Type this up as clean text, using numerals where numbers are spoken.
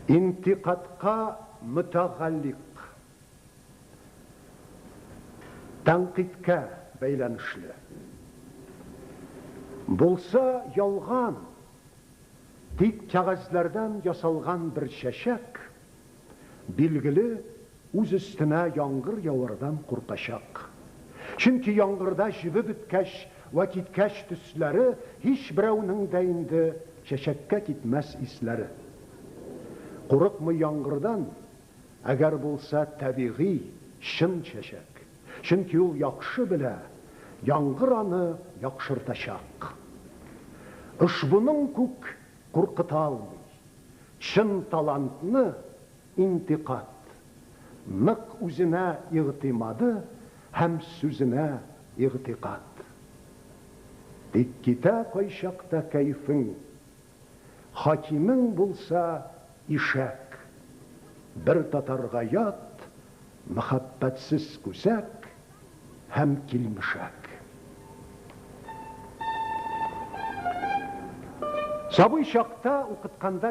интикатқа mütegallik, тәнқидке бәйләнешле. Булса ялган, тик кәгазьләрдән ясалган бер чәчәк, билгеле, үз өстенә яңгыр явардан куркачак. Чөнки яңгырда җибеп беткәч вә киткәч төсләре, һич берәүнең дә инде чәчәккә китмәс исләре. Курыкмый яңгырдан, әгәр булса табигый, чын чәчәк. Чөнки ул яхшы белә, яңгыр аны яхшыртачак. Ышбуның күк куркыта алмый. Чын талантны интикат. Нык үзенә игътимады һәм сүзенә игътикад. Тик китә кайчакта кайфың, хакимың булса ишәк. Бер татарга ят, мәхәббәтсез күсәк һәм килмешәк. Сабый чакта укытканда